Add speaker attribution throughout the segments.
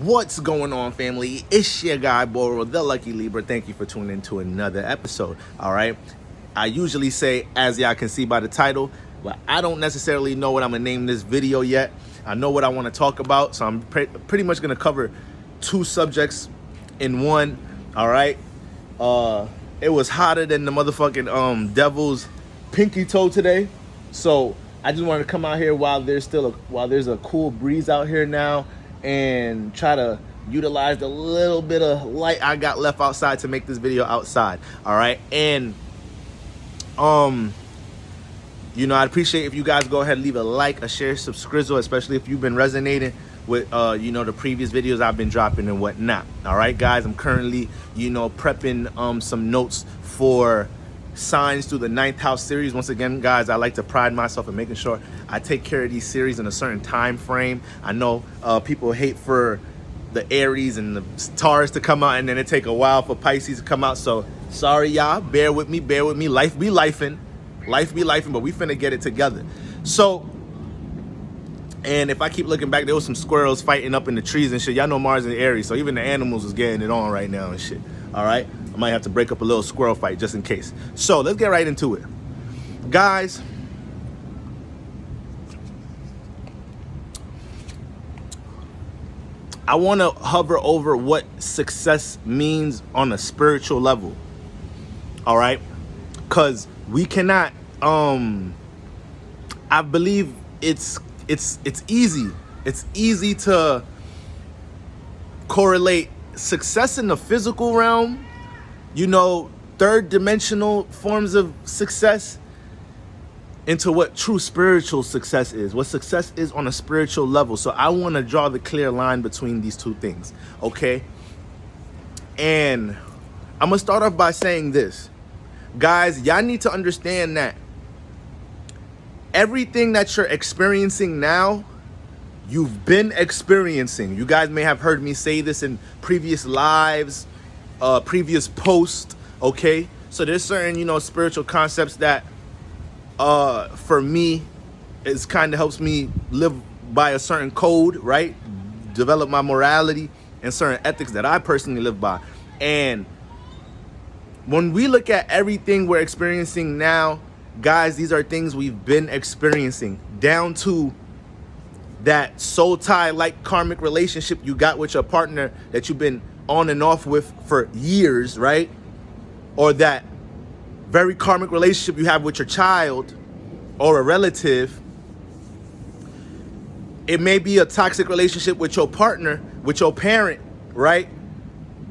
Speaker 1: What's going on, family? It's your guy, Boro, the Lucky Libra. Thank you for tuning in to another episode, all right? I usually say, as y'all can see by the title, but I don't necessarily know what I'm going to name this video yet. I know what I want to talk about, so I'm pretty much going to cover two subjects in one, all right? It was hotter than the motherfucking devil's pinky toe today, so I just wanted to come out here while there's a cool breeze out here now, and try to utilize the little bit of light I got left outside to make this video outside. All right. And I'd appreciate if you guys go ahead and leave a like, a share, subscribe, especially if you've been resonating with the previous videos I've been dropping and whatnot. All right, guys, I'm currently prepping some notes for signs through the 9th house series. Once again, guys, I like to pride myself in making sure I take care of these series in a certain time frame. I know people hate for the Aries and the Taurus to come out, and then it take a while for Pisces to come out. So sorry, y'all. Bear with me. Life be lifing, but we finna get it together. So, and if I keep looking back, there was some squirrels fighting up in the trees and shit. Y'all know Mars and Aries, so even the animals was getting it on right now and shit. All right, I might have to break up a little squirrel fight just in case. So let's get right into it, guys. I want to hover over what success means on a spiritual level. All right, because we cannot. I believe it's easy. It's easy to correlate success in the physical realm, third dimensional forms of success, into what true spiritual success is, what success is on a spiritual level. So I want to draw the clear line between these two things, okay? And I'm going to start off by saying this. Guys, y'all need to understand that everything that you're experiencing now, you've been experiencing. You guys may have heard me say this in previous lives, previous posts, okay? So there's certain, spiritual concepts that, for me, it kind of helps me live by a certain code, right? Develop my morality and certain ethics that I personally live by. And when we look at everything we're experiencing now, guys, these are things we've been experiencing, down to that soul tie like karmic relationship you got with your partner that you've been on and off with for years, right? Or that very karmic relationship you have with your child or a relative. It may be a toxic relationship with your partner, with your parent, right?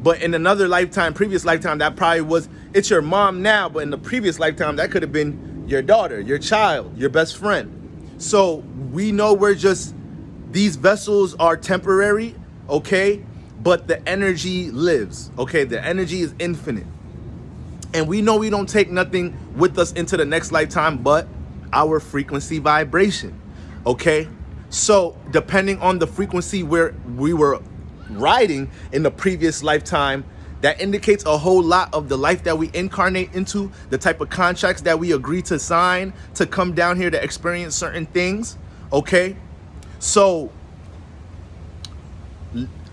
Speaker 1: But in another lifetime, previous lifetime, that probably was, it's your mom now, but in the previous lifetime, that could have been your daughter, your child, your best friend. So we know these vessels are temporary, okay? But the energy lives, okay? The energy is infinite. And we know we don't take nothing with us into the next lifetime but our frequency vibration, okay? So depending on the frequency where we were riding in the previous lifetime, that indicates a whole lot of the life that we incarnate into, the type of contracts that we agree to sign to come down here to experience certain things, okay? So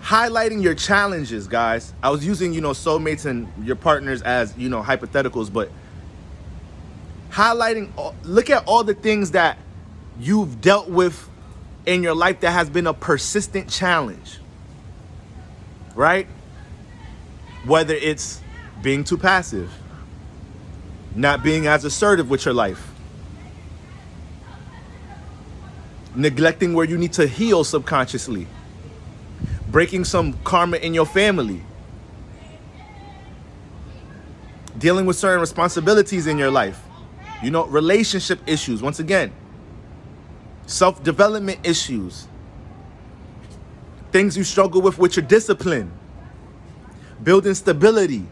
Speaker 1: highlighting your challenges, guys. I was using, soulmates and your partners as, hypotheticals, but look at all the things that you've dealt with in your life that has been a persistent challenge, right? Whether it's being too passive, not being as assertive with your life, neglecting where you need to heal subconsciously, breaking some karma in your family, dealing with certain responsibilities in your life, relationship issues, once again, self-development issues, things you struggle with your discipline, building stability,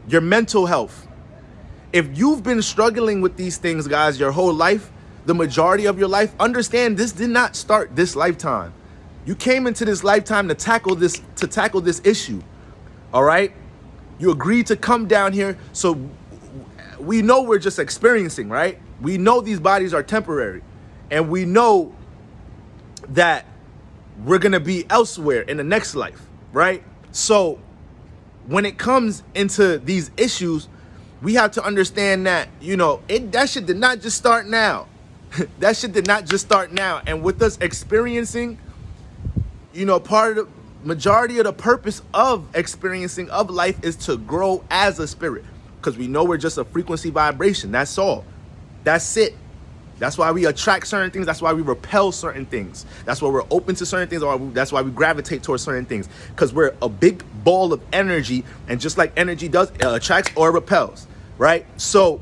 Speaker 1: your mental health. If you've been struggling with these things, guys, your whole life, the majority of your life, understand this did not start this lifetime. You came into this lifetime to tackle this issue. All right? You agreed to come down here, so we know we're just experiencing, right? We know these bodies are temporary, and we know that we're going to be elsewhere in the next life, right? So when it comes into these issues, we have to understand that, that shit did not just start now. That shit did not just start now. And with us experiencing, part of the majority of the purpose of experiencing of life is to grow as a spirit, because we know we're just a frequency vibration. That's all. That's it. That's why we attract certain things. That's why we repel certain things. That's why we're open to certain things. Or that's why we gravitate towards certain things, because we're a big ball of energy. And just like energy does, it attracts or repels, right? So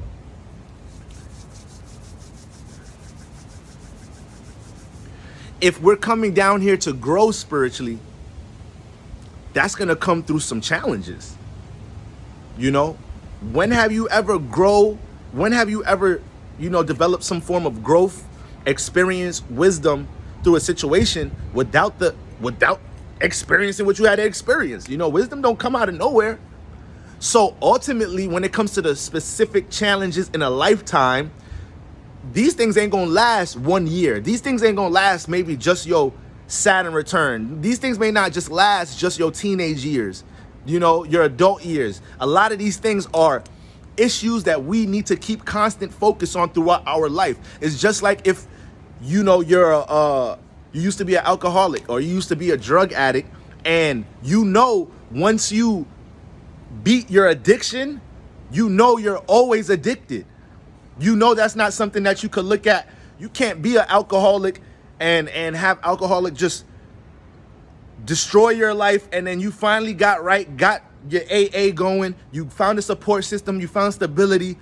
Speaker 1: if we're coming down here to grow spiritually, that's going to come through some challenges. When have you ever developed some form of growth, experience, wisdom through a situation without experiencing what you had to experience? Wisdom don't come out of nowhere. So ultimately, when it comes to the specific challenges in a lifetime, these things ain't gonna last 1 year. These things ain't gonna last maybe just your Saturn return. These things may not just last just your teenage years, your adult years. A lot of these things are issues that we need to keep constant focus on throughout our life. It's just like if you used to be an alcoholic or you used to be a drug addict, and once you beat your addiction, you're always addicted. That's not something that you could look at. You can't be an alcoholic and have alcoholic just destroy your life, and then you finally got your AA going, you found a support system, you found stability.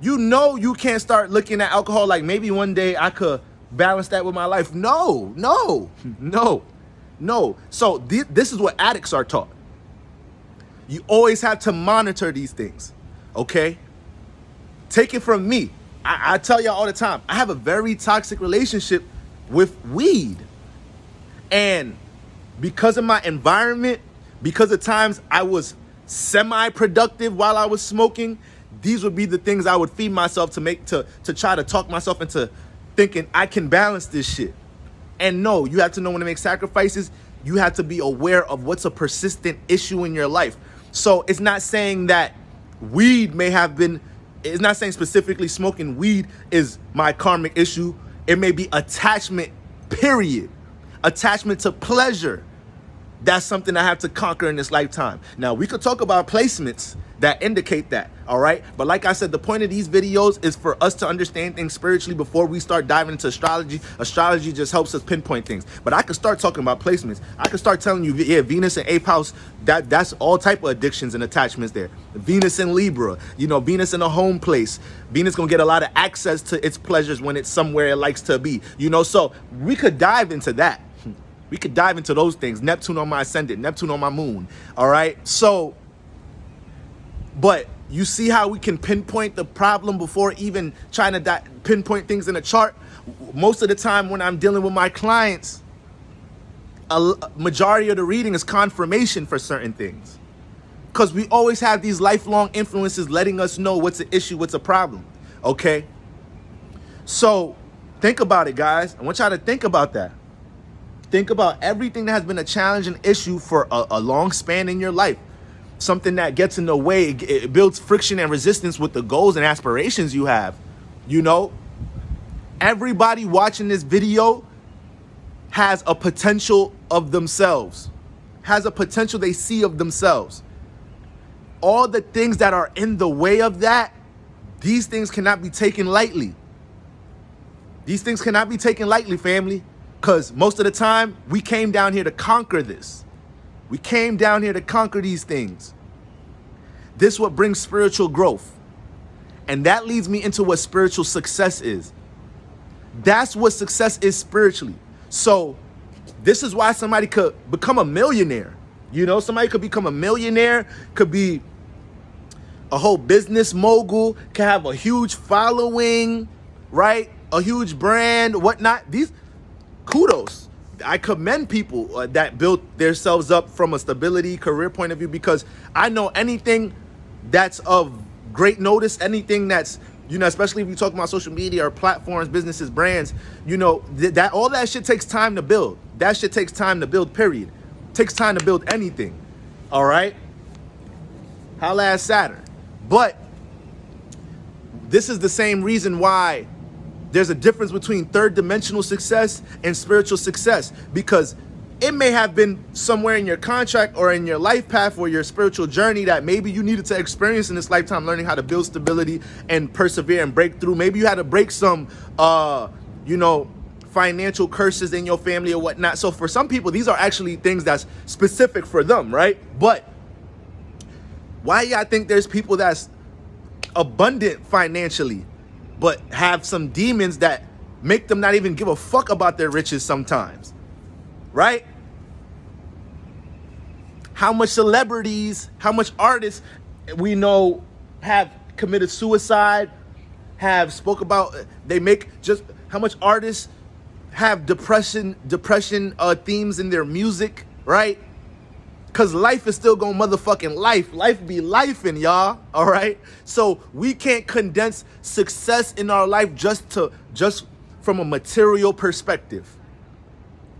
Speaker 1: You can't start looking at alcohol like maybe one day I could balance that with my life. No. So this is what addicts are taught. You always have to monitor these things, okay? Take it from me. I tell y'all all the time, I have a very toxic relationship with weed. And because of my environment, because of times I was semi-productive while I was smoking, these would be the things I would feed myself to try to talk myself into thinking I can balance this shit. And no, you have to know when to make sacrifices. You have to be aware of what's a persistent issue in your life. So it's not saying that it's not saying specifically smoking weed is my karmic issue. It may be attachment, period. Attachment to pleasure. That's something I have to conquer in this lifetime. Now, we could talk about placements that indicate that, all right? But like I said, the point of these videos is for us to understand things spiritually before we start diving into astrology. Astrology just helps us pinpoint things. But I could start talking about placements. I could start telling you, Venus and 8th house, that's all type of addictions and attachments there. Venus in Libra, Venus in a home place. Venus gonna get a lot of access to its pleasures when it's somewhere it likes to be, so we could dive into that. We could dive into those things. Neptune on my ascendant, Neptune on my moon. All right. So, but you see how we can pinpoint the problem before even trying to pinpoint things in a chart? Most of the time when I'm dealing with my clients, a majority of the reading is confirmation for certain things. Because we always have these lifelong influences letting us know what's an issue, what's a problem. Okay. So think about it, guys. I want y'all to think about that. Think about everything that has been a challenge and issue for a long span in your life. Something that gets in the way, it builds friction and resistance with the goals and aspirations you have. Everybody watching this video has a potential of themselves, has a potential they see of themselves. All the things that are in the way of that, these things cannot be taken lightly. These things cannot be taken lightly, family. Because most of the time, we came down here to conquer this. We came down here to conquer these things. This is what brings spiritual growth. And that leads me into what spiritual success is. That's what success is spiritually. So this is why somebody could become a millionaire. Somebody could become a millionaire, could be a whole business mogul, could have a huge following, right? A huge brand, whatnot. Kudos. I commend people that built themselves up from a stability, career point of view, because I know anything that's of great notice, anything that's You know, especially if you talk about social media or platforms, businesses, brands, you know, that all that shit takes time to build. That shit takes time to build, period. Takes time to build anything. All right? Holla at Saturn. But this is the same reason why there's a difference between third dimensional success and spiritual success, because it may have been somewhere in your contract or in your life path or your spiritual journey that maybe you needed to experience in this lifetime, learning how to build stability and persevere and break through. Maybe you had to break some, you know, financial curses in your family or whatnot. So for some people, these are actually things that's specific for them, right? But why y'all think there's people that's abundant financially, but have some demons that make them not even give a fuck about their riches sometimes? Right? How much celebrities, how much artists we know have committed suicide, have spoke about, they make just, how much artists have depression themes in their music, right? Because life is still going motherfucking life. Life be lifing, y'all, all right? So we can't condense success in our life just from a material perspective.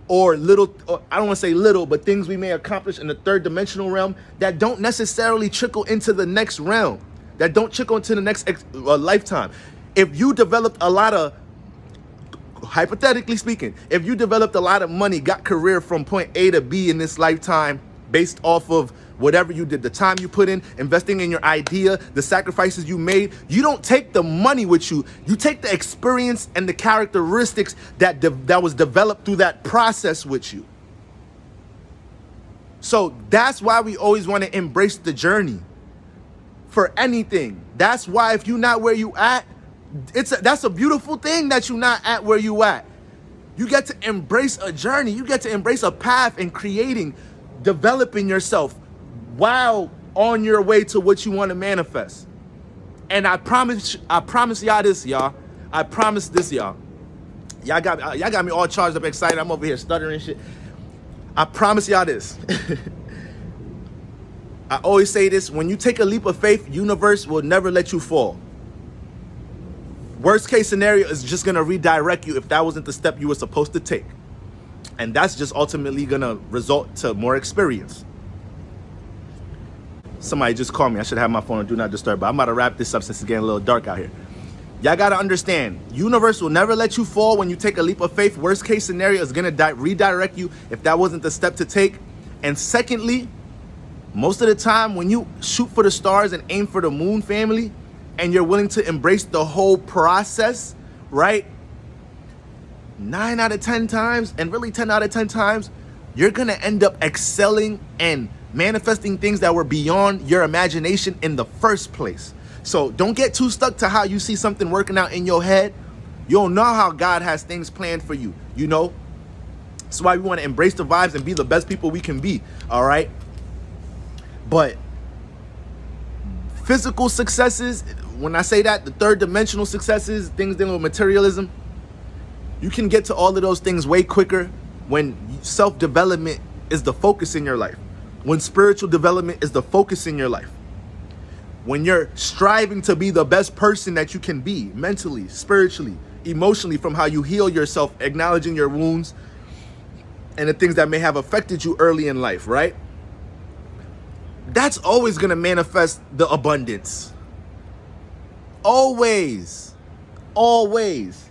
Speaker 1: Or little, or I don't want to say little, but things we may accomplish in the third dimensional realm that don't necessarily trickle into the next realm, that don't trickle into the next lifetime. If you developed a lot of, hypothetically speaking, if you developed a lot of money, got career from point A to B in this lifetime based off of whatever you did, the time you put in, investing in your idea, the sacrifices you made, you don't take the money with you. You take the experience and the characteristics that was developed through that process with you. So that's why we always want to embrace the journey for anything. That's why if you're not where you at, that's a beautiful thing that you're not at where you at. You get to embrace a journey. You get to embrace a path in creating, developing yourself, while on your way to what you want to manifest. And I promise y'all this, y'all. I promise this, y'all. Y'all got me all charged up, excited. I'm over here stuttering and shit. I promise y'all this. I always say this: when you take a leap of faith, universe will never let you fall. Worst case scenario is just gonna redirect you if that wasn't the step you were supposed to take. And that's just ultimately gonna result to more experience. Somebody just called me. I should have my phone on Do Not Disturb, but I'm about to wrap this up since it's getting a little dark out here. Y'all got to understand, universe will never let you fall when you take a leap of faith. Worst case scenario is going to redirect you if that wasn't the step to take. And secondly, most of the time when you shoot for the stars and aim for the moon, family, and you're willing to embrace the whole process, right? 9 out of 10 times, and really 10 out of 10 times, you're going to end up excelling and manifesting things that were beyond your imagination in the first place. So don't get too stuck to how you see something working out in your head. You don't know how God has things planned for you, you know? That's why we want to embrace the vibes and be the best people we can be, all right? But physical successes, when I say that, the third dimensional successes, things dealing with materialism, you can get to all of those things way quicker when self-development is the focus in your life. When spiritual development is the focus in your life. When you're striving to be the best person that you can be, mentally, spiritually, emotionally, from how you heal yourself, acknowledging your wounds and the things that may have affected you early in life, right? That's always going to manifest the abundance. Always. Always.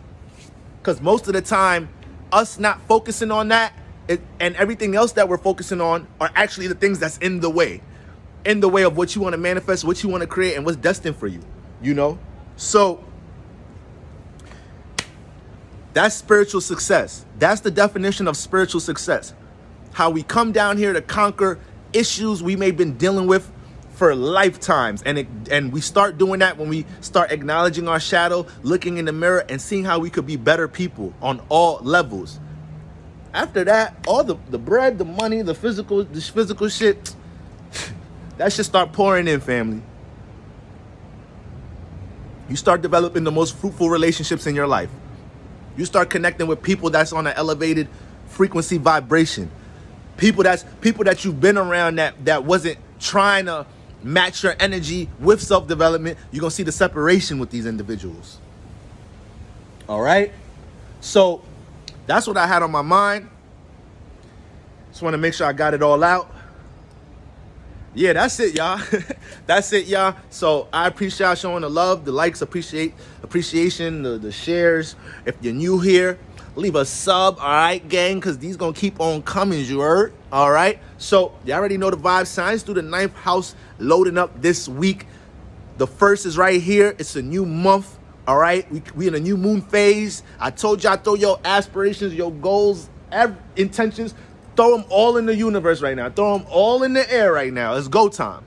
Speaker 1: Because most of the time, us not focusing on that and everything else that we're focusing on are actually the things that's in the way of what you want to manifest, what you want to create, and what's destined for you, you know? So that's spiritual success. That's the definition of spiritual success. How we come down here to conquer issues we may have been dealing with for lifetimes. And we start doing that when we start acknowledging our shadow, looking in the mirror, and seeing how we could be better people on all levels. After that, all the bread, the money, the physical shit, that should start pouring in, family. You start developing the most fruitful relationships in your life. You start connecting with people that's on an elevated frequency vibration. People that you've been around that wasn't trying to match your energy with self-development, you're going to see the separation with these individuals. All right? So that's what I had on my mind. Just want to make sure I got it all out. Yeah, that's it, y'all. That's it, y'all. So I appreciate y'all showing the love, the likes, appreciation, the shares. If you're new here, leave a sub, all right, gang, because these going to keep on coming, you heard? All right? So you already know the vibes. Signs through the 9th house loading up this week. The 1st is right here. It's a new month, all right? We in a new moon phase. I told y'all, throw your aspirations, your goals, intentions, throw them all in the universe right now. Throw them all in the air right now. It's go time.